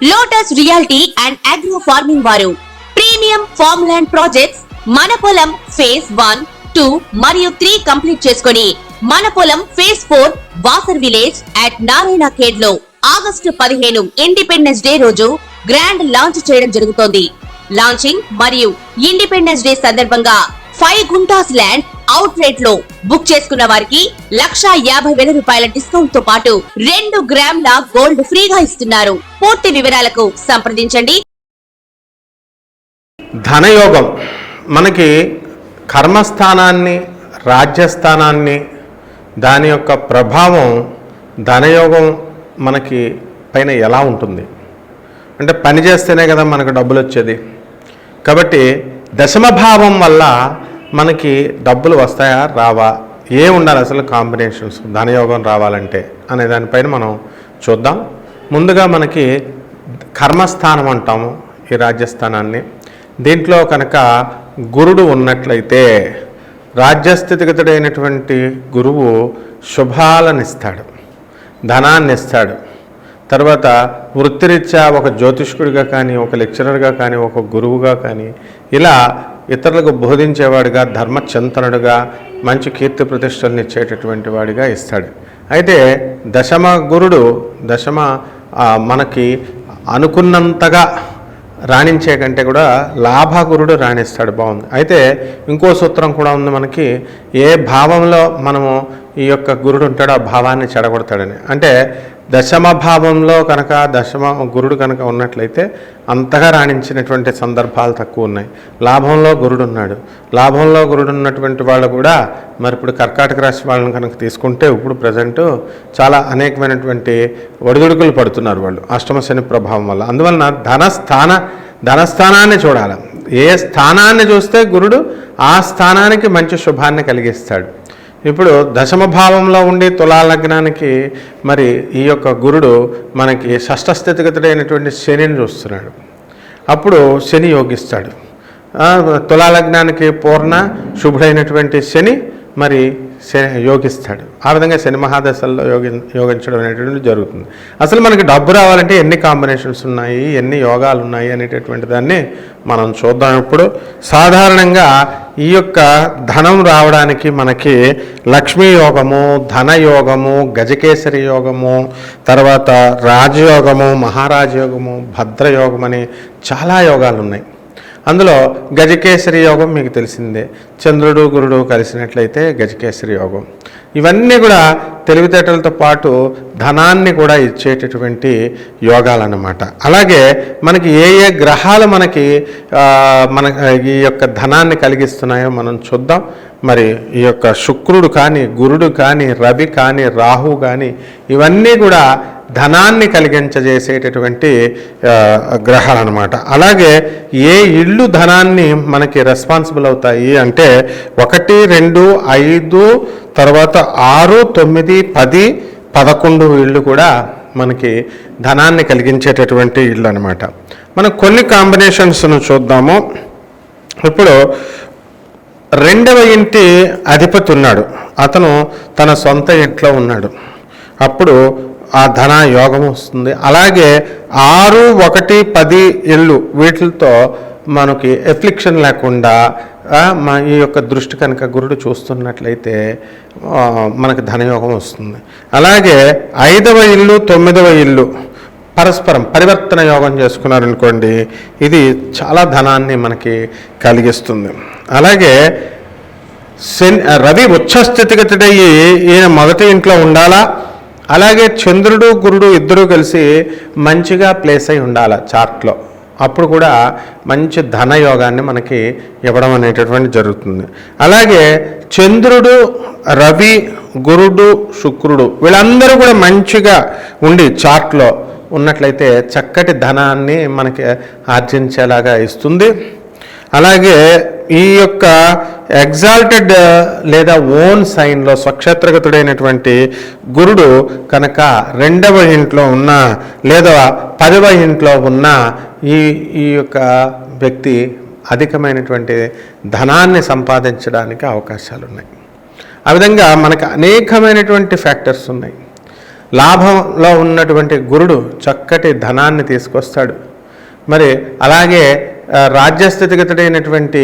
Lotus reality and agro farming వారు premium farm land projects మన పొలం ఫేజ్ 1, 2 మరియు 3 కంప్లీట్ చేసుకుని మన పొలం phase 4 Wasar village at Narayana Khed లో ఆగస్టు 15 ఇండిపెండెన్స్ డే రోజు గ్రాండ్ లాంచ్ చేయడం జరుగుతోంది. లాంచింగ్ మరియు ఇండిపెండెన్స్ డే సందర్భంగా 5 గుంటాస్ ల్యాండ్ అవుట్ రేట్ లో బుక్ చేసుకున్న వారికి 1,50,000 రూపాయల డిస్కౌంట్ తో పాటు 2 గ్రాముల గోల్డ్ ఫ్రీగా ఇస్తున్నారు. పూర్తి వివరాలకు సంప్రదించండి. ధనయోగం మనకి కర్మస్థానాన్ని, రాజ్యస్థానాన్ని, దాని యొక్క ప్రభావం ధనయోగం మనకి పైన ఎలా ఉంటుంది అంటే పని చేస్తేనే కదా మనకు డబ్బులు వచ్చేది. కాబట్టి దశమ భావం వల్ల మనకి డబ్బులు వస్తాయా రావా, ఏ ఉండాలి అసలు కాంబినేషన్స్ ధనయోగం రావాలంటే అనే దానిపైన మనం చూద్దాం. ముందుగా మనకి కర్మస్థానం అంటాము ఈ రాజ్యస్థానాన్ని. దీంట్లో కనుక గురుడు ఉన్నట్లయితే రాజ్యస్థితిగతుడైనటువంటి గురువు శుభాలనిస్తాడు, ధనాన్ని ఇస్తాడు. తర్వాత వృత్తిరీత్యా ఒక జ్యోతిష్కుడిగా కానీ, ఒక లెక్చరర్గా కానీ, ఒక గురువుగా కానీ ఇలా ఇతరులకు బోధించేవాడిగా, ధర్మచింతనుడుగా, మంచి కీర్తి ప్రతిష్టలను ఇచ్చేటటువంటి వాడిగా ఇస్తాడు. అయితే దశమ గురుడు మనకి అనుకున్నంతగా రాణించే కంటే కూడా లాభగురుడు రాణిస్తాడు. బాగుంది. అయితే ఇంకో సూత్రం కూడా ఉంది మనకి, ఏ భావంలో మనము ఈ యొక్క గురుడు ఉంటాడో ఆ భావాన్ని చెడగొడతాడని. అంటే దశమ భావంలో కనుక గురుడు కనుక ఉన్నట్లయితే అంతగా రాణించినటువంటి సందర్భాలు తక్కువ ఉన్నాయి. లాభంలో గురుడు ఉన్నాడు. లాభంలో గురుడు ఉన్నటువంటి వాళ్ళు కూడా మరి ఇప్పుడు కర్కాటక రాశి వాళ్ళని కనుక తీసుకుంటే ఇప్పుడు ప్రజెంటు చాలా అనేకమైనటువంటి ఒడిదుడుకులు పడుతున్నారు వాళ్ళు అష్టమ శని ప్రభావం వల్ల. అందువలన ధనస్థానాన్ని చూడాలి. ఏ స్థానాన్ని చూస్తే గురుడు ఆ స్థానానికి మంచి శుభాన్ని కలిగిస్తాడు. ఇప్పుడు దశమ భావంలో ఉండి తులా లగ్నానికి మరి ఈ యొక్క గురుడు మనకి షష్ఠ స్థితిగతుడైనటువంటి శనిని చూస్తున్నాడు. అప్పుడు శని యోగిస్తాడు. తులా లగ్నానికి పూర్ణ శుభుడైనటువంటి శని మరి యోగిస్తాడు. ఆ విధంగా శని మహాదశల్లో యోగించడం అనేటువంటిది జరుగుతుంది. అసలు మనకి డబ్బు రావాలంటే ఎన్ని కాంబినేషన్స్ ఉన్నాయి, ఎన్ని యోగాలు ఉన్నాయి అనేటటువంటి దాన్ని మనం చూద్దాం. ఇప్పుడు సాధారణంగా ఈ యొక్క ధనం రావడానికి మనకి లక్ష్మీ యోగము, ధనయోగము, గజకేసరి యోగము, తర్వాత రాజయోగము, మహారాజయోగము, భద్రయోగం అని చాలా యోగాలు ఉన్నాయి. అందులో గజకేసరి యోగం మీకు తెలిసిందే. చంద్రుడు గురుడు కలిసినట్లయితే గజకేసరి యోగం. ఇవన్నీ కూడా తెలివితేటలతో పాటు ధనాన్ని కూడా ఇచ్చేటటువంటి యోగాలన్నమాట. అలాగే మనకి ఏ ఏ గ్రహాలు మనకి ఈ యొక్క ధనాన్ని కలిగిస్తున్నాయో మనం చూద్దాం. మరి ఈ యొక్క శుక్రుడు కానీ, గురుడు కానీ, రవి కానీ, రాహు కానీ ఇవన్నీ కూడా ధనాన్ని కలిగించజేసేటటువంటి గ్రహాలు అన్నమాట. అలాగే ఏ ఇళ్ళు ధనాన్ని మనకి రెస్పాన్సిబుల్ అవుతాయి అంటే 1, 2, 5 తర్వాత 6, 9, 10, 11 ఇళ్ళు కూడా మనకి ధనాన్ని కలిగించేటటువంటి ఇళ్ళు అనమాట. మనం కొన్ని కాంబినేషన్స్ను చూద్దాము. ఇప్పుడు 2వ ఇంటి అధిపతి ఉన్నాడు, అతను తన సొంత ఇంట్లో ఉన్నాడు, అప్పుడు ఆ ధన యోగం వస్తుంది. అలాగే 6, 1, 10 ఇళ్ళు వీటితో మనకి ఎఫ్లిక్షన్ లేకుండా ఈ యొక్క దృష్టి కనుక గురుడు చూస్తున్నట్లయితే మనకి ధనయోగం వస్తుంది. అలాగే 5వ ఇల్లు, 9వ ఇల్లు పరస్పరం పరివర్తన యోగం చేసుకున్నారనుకోండి, ఇది చాలా ధనాన్ని మనకి కలిగిస్తుంది. అలాగే రవి ఉచ్చస్థితిగతుడయ్యి ఈయన మొదటి ఇంట్లో ఉండాలా. అలాగే చంద్రుడు గురుడు ఇద్దరూ కలిసి మంచిగా ప్లేస్ అయి ఉండాలి చార్ట్లో, అప్పుడు కూడా మంచి ధనయోగాన్ని మనకి ఇవ్వడం అనేటటువంటి జరుగుతుంది. అలాగే చంద్రుడు, రవి, గురుడు, శుక్రుడు వీళ్ళందరూ కూడా మంచిగా ఉండి చార్ట్లో ఉన్నట్లయితే చక్కటి ధనాన్ని మనకి ఆర్జించేలాగా ఇస్తుంది. అలాగే ఈ యొక్క ఎగ్జాల్టెడ్ లేదా ఓన్ సైన్లో స్వక్షేత్రగతుడైనటువంటి గురుడు కనుక 2వ ఇంట్లో ఉన్న లేదా 10వ ఇంట్లో ఉన్న ఈ యొక్క వ్యక్తి అధికమైనటువంటి ధనాన్ని సంపాదించడానికి అవకాశాలు ఉన్నాయి. ఆ విధంగా మనకు అనేకమైనటువంటి ఫ్యాక్టర్స్ ఉన్నాయి. లాభంలో ఉన్నటువంటి గురుడు చక్కటి ధనాన్ని తీసుకొస్తాడు. మరి అలాగే రాజ్యస్థితిగతుడైనటువంటి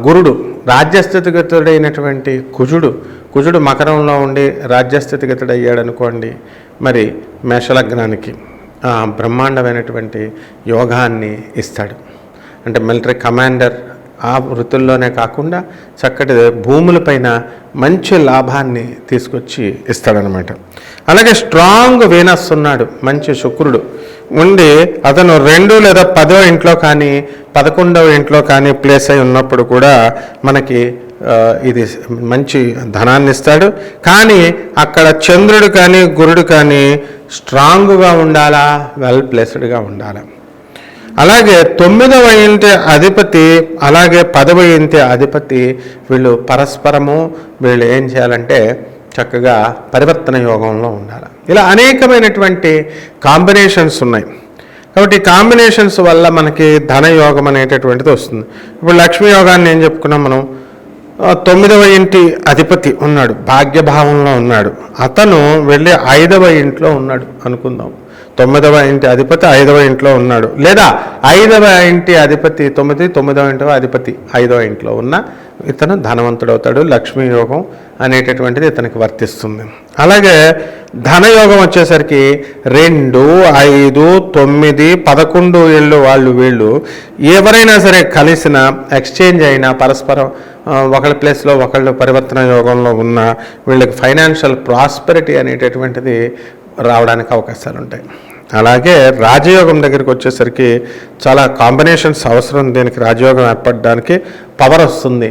గురుడు, రాజ్యస్థితిగతుడైనటువంటి కుజుడు మకరంలో ఉండి రాజ్యస్థితిగతుడు అయ్యాడు అనుకోండి, మరి మేషలగ్నానికి బ్రహ్మాండమైనటువంటి యోగాన్ని ఇస్తాడు. అంటే మిలిటరీ కమాండర్ ఆ వృత్తుల్లోనే కాకుండా చక్కటి భూములపైన మంచి లాభాన్ని తీసుకొచ్చి ఇస్తాడనమాట. అలాగే స్ట్రాంగ్ వీనస్ ఉన్నాడు, మంచి శుక్రుడు ఉండి అతను 2 లేదా 10వ ఇంట్లో కానీ 11వ ఇంట్లో కానీ ప్లేస్ అయి ఉన్నప్పుడు కూడా మనకి ఇది మంచి ధనాన్ని ఇస్తాడు. కానీ అక్కడ చంద్రుడు కానీ గురుడు కానీ స్ట్రాంగ్గా ఉండాలా, వెల్ ప్లేస్డ్గా ఉండాలా. అలాగే 9వ ఇంటి అధిపతి అలాగే 10వ ఇంటి అధిపతి వీళ్ళు పరస్పరము వీళ్ళు ఏం చేయాలంటే చక్కగా పరివర్తన యోగంలో ఉండాలి. ఇలా అనేకమైనటువంటి కాంబినేషన్స్ ఉన్నాయి. కాబట్టి ఈ కాంబినేషన్స్ వల్ల మనకి ధనయోగం అనేటటువంటిది వస్తుంది. ఇప్పుడు లక్ష్మీ యోగాన్ని ఏం చెప్పుకున్నాం మనం, 9వ ఇంటి అధిపతి ఉన్నాడు, భాగ్యభావంలో ఉన్నాడు, అతను వెళ్ళి 5వ ఇంట్లో ఉన్నాడు అనుకుందాం. 9వ ఇంటి అధిపతి 5వ ఇంట్లో ఉన్నాడు, లేదా 5వ ఇంటి అధిపతి 9వ ఇంటి అధిపతి 5వ ఇంట్లో ఉన్న ఇతను ధనవంతుడు అవుతాడు. లక్ష్మీ యోగం అనేటటువంటిది ఇతనికి వర్తిస్తుంది. అలాగే ధనయోగం వచ్చేసరికి 2, 5, 9, 11 ఏళ్ళు వీళ్ళు ఎవరైనా సరే కలిసిన ఎక్స్చేంజ్ అయినా పరస్పరం ఒకళ్ళ ప్లేస్లో ఒకళ్ళు పరివర్తన యోగంలో ఉన్న వీళ్ళకి ఫైనాన్షియల్ ప్రాస్పెరిటీ అనేటటువంటిది రావడానికి అవకాశాలు ఉంటాయి. అలాగే రాజయోగం దగ్గరికి వచ్చేసరికి చాలా కాంబినేషన్స్ అవసరం. దీనికి రాజయోగం ఏర్పడడానికి పవర్ వస్తుంది,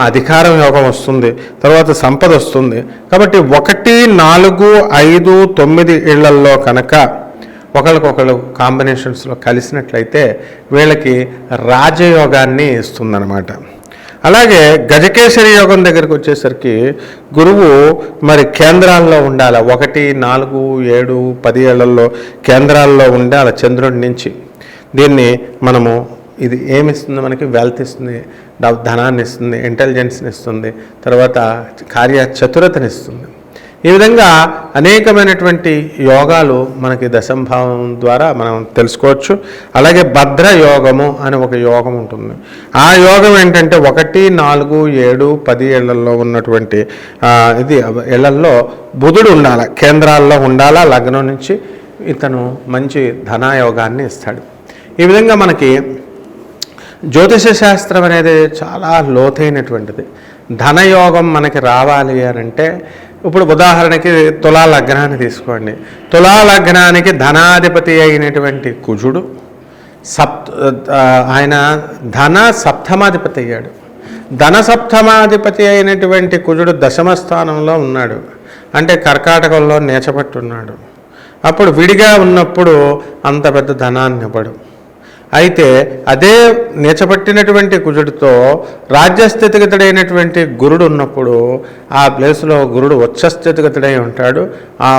అధికారం యోగం వస్తుంది, తర్వాత సంపద వస్తుంది. కాబట్టి 1, 4, 5, 9 ఇళ్లల్లో కనుక ఒకరికొకరు కాంబినేషన్స్లో కలిసినట్లయితే వీళ్ళకి రాజయోగాన్ని ఇస్తుందన్నమాట. అలాగే గజకేసరి యోగం దగ్గరికి వచ్చేసరికి గురువు మరి కేంద్రాల్లో ఉండాలి. 1, 4, 7, 10 ఏళ్లలో కేంద్రాల్లో ఉండాలి చంద్రుడి నుంచి. దీన్ని మనము ఇది ఏమిస్తుంది, మనకి వెల్త్ ఇస్తుంది, ధనాన్ని ఇస్తుంది, ఇంటెలిజెన్స్ని ఇస్తుంది, తర్వాత కార్యచతురతని ఇస్తుంది. ఈ విధంగా అనేకమైనటువంటి యోగాలు మనకి దశంభావం ద్వారా మనం తెలుసుకోవచ్చు. అలాగే భద్ర యోగము అని ఒక యోగం ఉంటుంది. ఆ యోగం ఏంటంటే 1, 4, 7, 10 ఏళ్లలో ఉన్నటువంటి ఇది ఏళ్లలో బుధుడు ఉండాలి, కేంద్రాల్లో ఉండాలా, లగ్నం నుంచి ఇతను మంచి ధనాయోగాన్ని ఇస్తాడు. ఈ విధంగా మనకి జ్యోతిష శాస్త్రం అనేది చాలా లోతైనటువంటిది. ధనయోగం మనకి రావాలి అని అంటే ఇప్పుడు ఉదాహరణకి తులా లగ్నాన్ని తీసుకోండి. తులా లగ్నానికి ధనాధిపతి అయినటువంటి కుజుడు ఆయన ధన సప్తమాధిపతి అయ్యాడు. ధన సప్తమాధిపతి అయినటువంటి కుజుడు 10వ స్థానంలో ఉన్నాడు, అంటే కర్కాటకంలో నీచపట్టున్నాడు. అప్పుడు విడిగా ఉన్నప్పుడు అంత పెద్ద ధనాన్ని ఇవ్వడు. అయితే అదే నీచపట్టినటువంటి కుజుడితో రాజ్యస్థితిగతుడైనటువంటి గురుడు ఉన్నప్పుడు ఆ ప్లేసులో గురుడు ఉచ్చస్థితిగతుడై ఉంటాడు. ఆ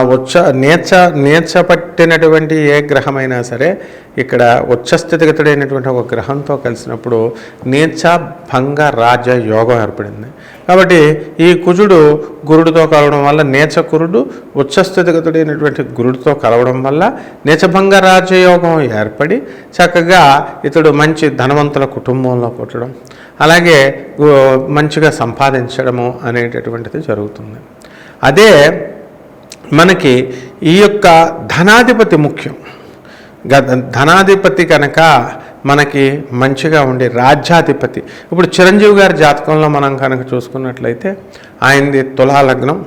నీచపట్టినటువంటి ఏ గ్రహమైనా సరే ఇక్కడ ఉచ్చస్థితిగతుడైనటువంటి ఒక గ్రహంతో కలిసినప్పుడు నీచ భంగ రాజ యోగం ఏర్పడింది. కాబట్టి ఈ కుజుడు గురుడితో కలవడం వల్ల నీచ కురుడు ఉచ్చస్థితిగతుడైనటువంటి గురుడితో కలవడం వల్ల నీచభంగ రాజయోగం ఏర్పడి చక్కగా ఇతడు మంచి ధనవంతుల కుటుంబంలో పుట్టడం, అలాగే మంచిగా సంపాదించడము అనేటటువంటిది జరుగుతుంది. అదే మనకి ఈ యొక్క ధనాధిపతి ముఖ్యం. ధనాధిపతి కనుక మనకి మంచిగా ఉండే రాజ్యాధిపతి. ఇప్పుడు చిరంజీవి గారి జాతకంలో మనం కనుక చూసుకున్నట్లయితే ఆయనది తులా లగ్నం.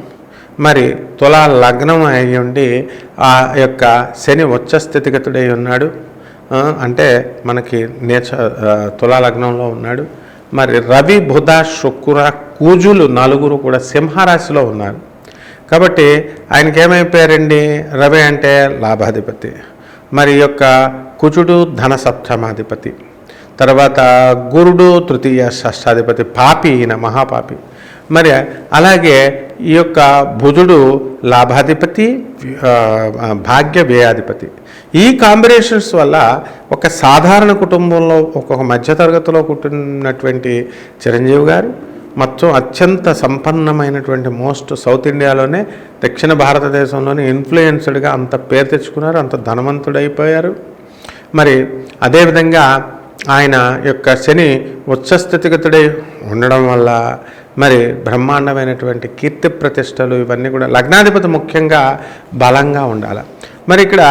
మరి తులా లగ్నం అయి ఉండి ఆ యొక్క శని ఉచ్చస్థితిగతుడై ఉన్నాడు, అంటే మనకి తులా లగ్నంలో ఉన్నాడు. మరి రవి బుధ శుక్ర కూజులు 4 కూడా సింహరాశిలో ఉన్నారు. కాబట్టి ఆయనకి ఏమైపోయారండి, రవి అంటే లాభాధిపతి, మరి యొక్క కుజుడు ధన సప్తమాధిపతి, తర్వాత గురుడు తృతీయ షష్టాధిపతి, పాపి ఈయన మహాపాపి. మరి అలాగే ఈ యొక్క బుధుడు లాభాధిపతి, భాగ్య వ్యయాధిపతి. ఈ కాంబినేషన్స్ వల్ల ఒక సాధారణ కుటుంబంలో ఒక్కొక్క మధ్యతరగతిలో పుట్టినటువంటి చిరంజీవి గారు మొత్తం అత్యంత సంపన్నమైనటువంటి సౌత్ ఇండియాలోనే దక్షిణ భారతదేశంలోనే ఇన్ఫ్లుయెన్స్డ్గా అంత పేరు తెచ్చుకున్నారు, అంత ధనవంతుడైపోయారు. మరి అదేవిధంగా ఆయన యొక్క శని ఉచ్చస్థితిగతుడై ఉండడం వల్ల మరి బ్రహ్మాండమైనటువంటి కీర్తి ప్రతిష్టలు ఇవన్నీ కూడా, లగ్నాధిపతి ముఖ్యంగా బలంగా ఉండాలి. మరి ఇక్కడ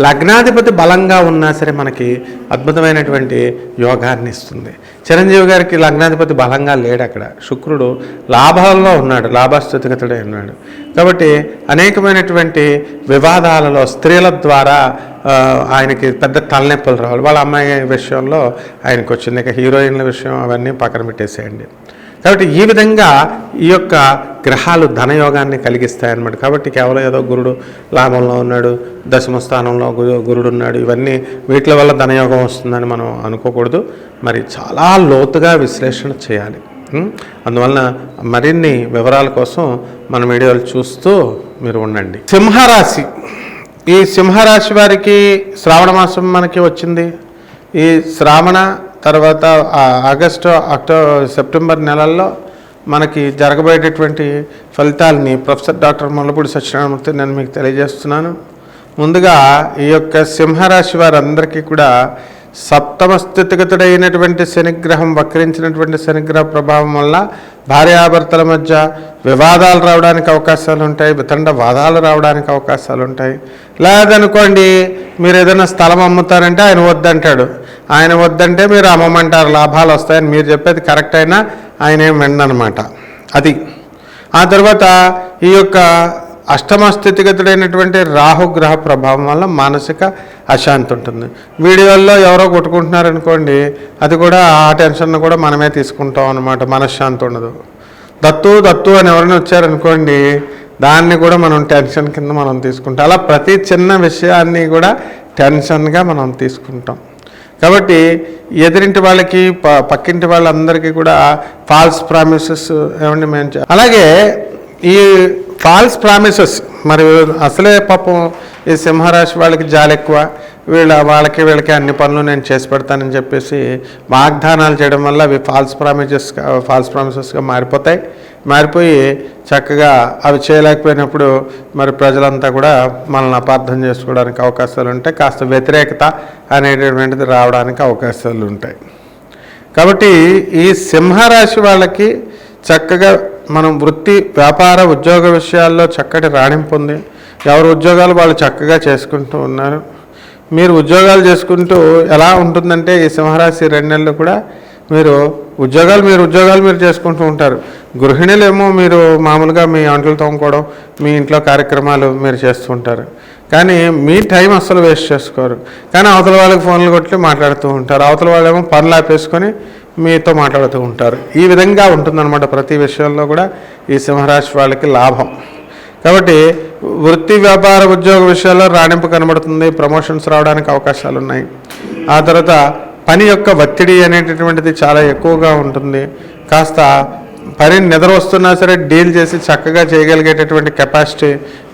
లగ్నాధిపతి బలంగా ఉన్నా సరే మనకి అద్భుతమైనటువంటి యోగాన్ని ఇస్తుంది. చిరంజీవి గారికి లగ్నాధిపతి బలంగా లేడు, అక్కడ శుక్రుడు లాభాల్లో ఉన్నాడు, లాభస్థితిగతుడే ఉన్నాడు. కాబట్టి అనేకమైనటువంటి వివాదాలలో స్త్రీల ద్వారా ఆయనకి పెద్ద తలనొప్పులు రావాలి. వాళ్ళ అమ్మాయి విషయంలో ఆయనకు వచ్చింది. ఇక హీరోయిన్ల విషయం అవన్నీ పక్కన పెట్టేసేయండి. కాబట్టి ఈ విధంగా ఈ యొక్క గ్రహాలు ధనయోగాన్ని కలిగిస్తాయన్నమాట. కాబట్టి కేవలం ఏదో గురుడు లాభంలో ఉన్నాడు, దశమ స్థానంలో గురుడు ఉన్నాడు, ఇవన్నీ వీటి వల్ల ధనయోగం వస్తుందని మనం అనుకోకూడదు. మరి చాలా లోతుగా విశ్లేషణ చేయాలి. అందువలన మరిన్ని వివరాల కోసం మన వీడియోలు చూస్తూ మీరు ఉండండి. సింహరాశి, ఈ సింహరాశి వారికి శ్రావణ మాసం మనకి వచ్చింది. ఈ శ్రావణ తర్వాత ఆగస్టు, అక్టోబర్, సెప్టెంబర్ నెలల్లో మనకి జరగబోయేటటువంటి ఫలితాలని ప్రొఫెసర్ డాక్టర్ ముల్లపూడి సత్యనారాయణమూర్తి నేను మీకు తెలియజేస్తున్నాను. ముందుగా ఈ యొక్క సింహరాశి వారందరికీ కూడా సప్తమ స్థితిగతుడైనటువంటి శనిగ్రహం, వక్రించినటువంటి శనిగ్రహ ప్రభావం వల్ల భార్యాభర్తల మధ్య వివాదాలు రావడానికి అవకాశాలు ఉంటాయి, వితండ వాదాలు రావడానికి అవకాశాలు ఉంటాయి. లేదనుకోండి, మీరు ఏదైనా స్థలం అమ్ముతారంటే ఆయన వద్దంటాడు, ఆయన వద్దంటే మీరు అమ్మమంటారు, లాభాలు వస్తాయని మీరు చెప్పేది కరెక్ట్ అయినా ఆయన ఏం వెండనమాట. అది ఆ తర్వాత ఈ యొక్క అష్టమ స్థితిగతుడైనటువంటి రాహుగ్రహ ప్రభావం వల్ల మానసిక అశాంతి ఉంటుంది. వీడియోల్లో ఎవరో కొట్టుకుంటున్నారనుకోండి, అది కూడా ఆ టెన్షన్ కూడా మనమే తీసుకుంటాం అన్నమాట, మనశ్శాంతి ఉండదు. దత్తు అని ఎవరైనా వచ్చారనుకోండి, దాన్ని కూడా మనం టెన్షన్ కింద మనం తీసుకుంటాం. అలా ప్రతి చిన్న విషయాన్ని కూడా టెన్షన్గా మనం తీసుకుంటాం. కాబట్టి ఎదురింటి వాళ్ళకి పక్కింటి వాళ్ళందరికీ కూడా ఫాల్స్ ప్రామిసెస్ ఏమండి మేము అలాగే ఈ ఫాల్స్ ప్రామిసెస్, మరి అసలే పాపం ఈ సింహరాశి వాళ్ళకి జాలి ఎక్కువ, వీళ్ళకి అన్ని పనులు నేను చేసి పెడతానని చెప్పేసి వాగ్దానాలు చేయడం వల్ల అవి ఫాల్స్ ప్రామిసెస్గా మారిపోయి చక్కగా అవి చేయలేకపోయినప్పుడు మరి ప్రజలంతా కూడా మనల్ని అపార్థం చేసుకోవడానికి అవకాశాలు ఉంటాయి, కాస్త వ్యతిరేకత అనేటటువంటిది రావడానికి అవకాశాలు ఉంటాయి. కాబట్టి ఈ సింహరాశి వాళ్ళకి చక్కగా మనం వృత్తి, వ్యాపార, ఉద్యోగ విషయాల్లో చక్కటి రాణింపు ఉంది. ఎవరు ఉద్యోగాలు వాళ్ళు చక్కగా చేసుకుంటూ ఉన్నారు. మీరు ఉద్యోగాలు చేసుకుంటూ ఎలా ఉంటుందంటే ఈ సింహరాశి 2 నెలలు కూడా మీరు ఉద్యోగాలు మీరు చేసుకుంటూ ఉంటారు. గృహిణులేమో మీరు మామూలుగా మీ అంట్లు తోముకోవడం, మీ ఇంట్లో కార్యక్రమాలు మీరు చేస్తూ ఉంటారు. కానీ మీ టైం అస్సలు వేస్ట్ చేసుకోరు. కానీ అవతల వాళ్ళకి ఫోన్లు కొట్టి మాట్లాడుతూ ఉంటారు. అవతల వాళ్ళేమో పనులు ఆపేసుకొని మీతో మాట్లాడుతూ ఉంటారు. ఈ విధంగా ఉంటుందన్నమాట ప్రతి విషయంలో కూడా ఈ సింహరాశి వాళ్ళకి లాభం. కాబట్టి వృత్తి, వ్యాపార, ఉద్యోగ విషయాల్లో రాణింపు కనబడుతుంది, ప్రమోషన్స్ రావడానికి అవకాశాలు ఉన్నాయి. ఆ తర్వాత పని యొక్క ఒత్తిడి అనేటటువంటిది చాలా ఎక్కువగా ఉంటుంది. కాస్త పని నిద్ర వస్తున్నా సరే డీల్ చేసి చక్కగా చేయగలిగేటటువంటి కెపాసిటీ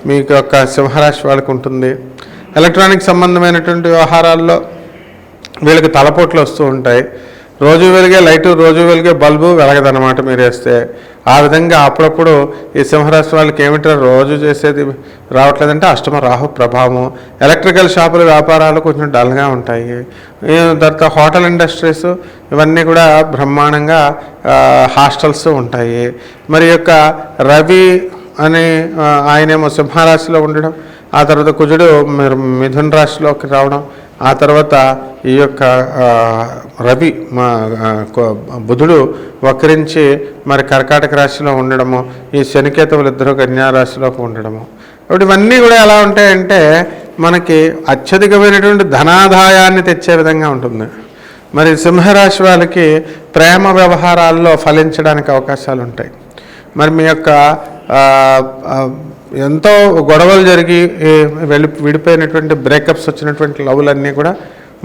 మీకు యొక్క సింహరాశి వాళ్ళకి ఉంటుంది. ఎలక్ట్రానిక్ సంబంధమైనటువంటి వ్యవహారాల్లో వీళ్ళకి తలపోట్లు వస్తూ ఉంటాయి. రోజు వెలిగే లైటు, రోజు వెలిగే బల్బు వెలగదన్నమాట మీరు వేస్తే. ఆ విధంగా అప్పుడప్పుడు ఈ సింహరాశి వాళ్ళకి ఏమిటో రోజు చేసేది రావట్లేదంటే అష్టమ రాహు ప్రభావం. ఎలక్ట్రికల్ షాపుల వ్యాపారాలు కొంచెం డల్గా ఉంటాయి. తర్వాత హోటల్ ఇండస్ట్రీస్ ఇవన్నీ కూడా బ్రహ్మాండంగా, హాస్టల్స్ ఉంటాయి. మరి యొక్క రవి అని ఆయనేమో సింహరాశిలో ఉండడం, ఆ తర్వాత కుజుడు మిథున రాశిలోకి రావడం, ఆ తర్వాత ఈ యొక్క రవి బుధుడు వక్రించి మరి కర్కాటక రాశిలో ఉండడము, ఈ శనికేతువులు ఇద్దరు కన్యా రాశిలోకి ఉండడము. కాబట్టి ఇవన్నీ కూడా ఎలా ఉంటాయంటే మనకి అత్యధికమైనటువంటి ధనాదాయాన్ని తెచ్చే విధంగా ఉంటుంది. మరి సింహరాశి వాళ్ళకి ప్రేమ వ్యవహారాల్లో ఫలించడానికి అవకాశాలు ఉంటాయి. మరి మీ యొక్క ఎంతో గొడవలు జరిగి విడిపోయినటువంటి బ్రేకప్స్ వచ్చినటువంటి లవ్లన్నీ కూడా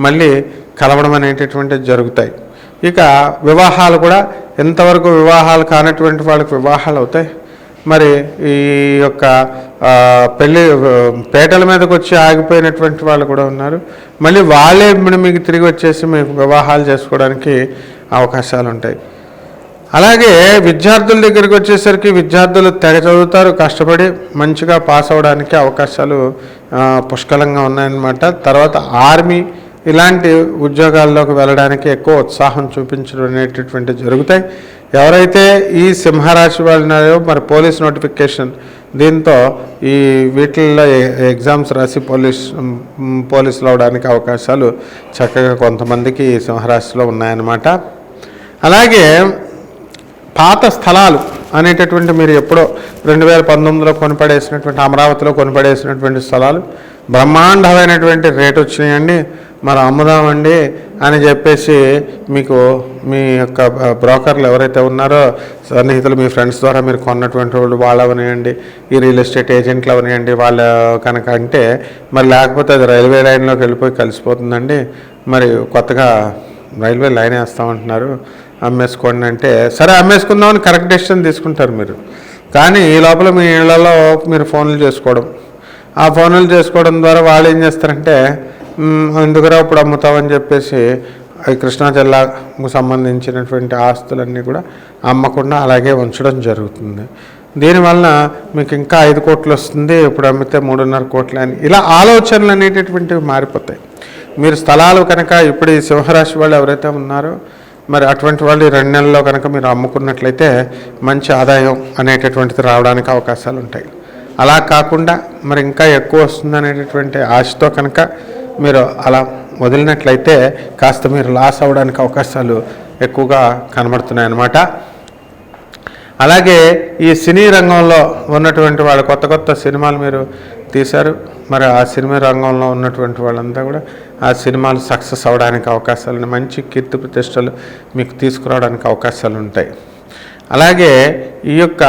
మళ్ళీ కలవడం అనేటటువంటివి జరుగుతాయి. ఇక వివాహాలు కూడా ఎంతవరకు వివాహాలు కానటువంటి వాళ్ళకి వివాహాలు అవుతాయి. మరి ఈ యొక్క పేటల మీదకి వచ్చి ఆగిపోయినటువంటి వాళ్ళు కూడా ఉన్నారు. మళ్ళీ వాళ్ళే మీకు తిరిగి వచ్చేసి మీకు వివాహాలు చేసుకోవడానికి అవకాశాలు ఉంటాయి. అలాగే విద్యార్థుల దగ్గరికి వచ్చేసరికి విద్యార్థులు తెగ చదువుతారు, కష్టపడి మంచిగా పాస్ అవ్వడానికి అవకాశాలు పుష్కలంగా ఉన్నాయన్నమాట. తర్వాత ఆర్మీ ఇలాంటి ఉద్యోగాల్లోకి వెళ్ళడానికి ఎక్కువ ఉత్సాహం చూపించడం అనేటటువంటి జరుగుతాయి. ఎవరైతే ఈ సింహరాశి వాళ్ళు ఉన్నారో మరి పోలీస్ నోటిఫికేషన్ దీంతో ఈ వీటిల్లో ఎగ్జామ్స్ రాసి పోలీసులు అవడానికి అవకాశాలు చక్కగా కొంతమందికి ఈ సింహరాశిలో ఉన్నాయన్నమాట. అలాగే పాత స్థలాలు అనేటటువంటి మీరు ఎప్పుడో 2019లో కొనిపడేసినటువంటి అమరావతిలో కొనిపడేసినటువంటి స్థలాలు బ్రహ్మాండమైనటువంటి రేటు వచ్చినాయండి, మరి అమ్ముదామండి అని చెప్పేసి మీకు మీ యొక్క బ్రోకర్లు ఎవరైతే ఉన్నారో సన్నిహితులు మీ ఫ్రెండ్స్ ద్వారా మీరు కొన్నటువంటి వాళ్ళు వాళ్ళు అవనివ్వండి, ఈ రియల్ ఎస్టేట్ ఏజెంట్లు అవనివ్వండి, వాళ్ళు కనుక అంటే మరి లేకపోతే అది రైల్వే లైన్లోకి వెళ్ళిపోయి కలిసిపోతుందండి, మరి కొత్తగా రైల్వే లైన్ వేస్తామంటున్నారు అమ్మేసుకోండి అంటే సరే అమ్మేసుకుందామని కరెక్ట్ డెసిషన్ తీసుకుంటారు మీరు. కానీ ఈ లోపల మీ ఇళ్లలో మీరు ఫోన్లు చేసుకోవడం, ఆ ఫోన్లు చేసుకోవడం ద్వారా వాళ్ళు ఏం చేస్తారంటే ఎందుకురా ఇప్పుడు అమ్ముతామని చెప్పేసి కృష్ణా జిల్లాకు సంబంధించినటువంటి ఆస్తులన్నీ కూడా అమ్మకుండా అలాగే ఉంచడం జరుగుతుంది. దీనివల్ల మీకు ఇంకా 5 కోట్లు వస్తుంది, ఇప్పుడు అమ్మితే 3.5 కోట్లు అని ఇలా ఆలోచనలు అనేటటువంటివి మారిపోతాయి. మీరు స్థలాలు కనుక ఇప్పుడు ఈ సింహరాశి వాళ్ళు ఎవరైతే ఉన్నారో మరి అటువంటి వాళ్ళు 2 నెలల్లో కనుక మీరు అమ్ముకున్నట్లయితే మంచి ఆదాయం అనేటటువంటిది రావడానికి అవకాశాలు ఉంటాయి. అలా కాకుండా మరి ఇంకా ఎక్కువ వస్తుంది అనేటటువంటి ఆశతో కనుక మీరు అలా వదిలినట్లయితే కాస్త మీరు లాస్ అవ్వడానికి అవకాశాలు ఎక్కువగా కనబడుతున్నాయి అన్నమాట. అలాగే ఈ సినీ రంగంలో ఉన్నటువంటి వాళ్ళు కొత్త సినిమాలు మీరు తీశారు, మరి ఆ సినిమా రంగంలో ఉన్నటువంటి వాళ్ళంతా కూడా ఆ సినిమాలు సక్సెస్ అవ్వడానికి అవకాశాలు, మంచి కీర్తి ప్రతిష్టలు మీకు తీసుకురావడానికి అవకాశాలు ఉంటాయి. అలాగే ఈ యొక్క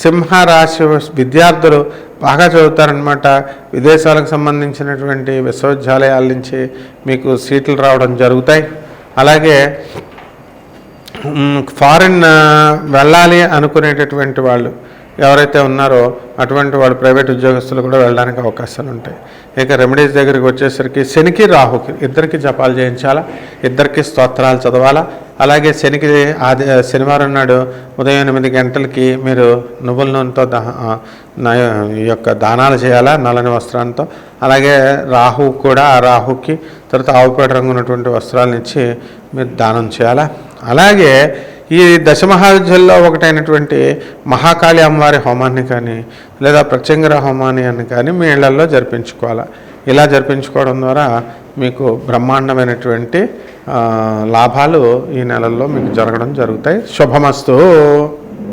సింహరాశి విద్యార్థులు బాగా చదువుతారనమాట. విదేశాలకు సంబంధించినటువంటి విశ్వవిద్యాలయాల నుంచి మీకు సీట్లు రావడం జరుగుతాయి. అలాగే ఫారిన్ వెళ్ళాలి అనుకునేటటువంటి వాళ్ళు ఎవరైతే ఉన్నారో అటువంటి వాళ్ళు ప్రైవేట్ ఉద్యోగస్తులు కూడా వెళ్ళడానికి అవకాశాలు ఉంటాయి. ఇక రెమెడీస్ దగ్గరికి వచ్చేసరికి శనికి రాహుకి ఇద్దరికి జపాలు చేయించాలా, ఇద్దరికి స్తోత్రాలు చదవాలా. అలాగే శనికి శనివారం నాడు ఉదయం 8 గంటలకి మీరు నువ్వుల నూనెతో ఈ యొక్క దానాలు చేయాలా నల్లని వస్త్రాలతో. అలాగే రాహు కూడా ఆ రాహుకి తర్వాత ఆవుపేట రంగు ఉన్నటువంటి వస్త్రాలను ఇచ్చి మీరు దానం చేయాలా. అలాగే ఈ దశమహావిద్యల్లో ఒకటైనటువంటి మహాకాళి అమ్మవారి హోమాన్ని కానీ లేదా ప్రత్యంగర హోమాన్ని కానీ మీ ఇళ్లలో జరిపించుకోవాలి. ఇలా జరిపించుకోవడం ద్వారా మీకు బ్రహ్మాండమైనటువంటి లాభాలు ఈ నెలల్లో మీకు జరగడం జరుగుతాయి. శుభమస్తు.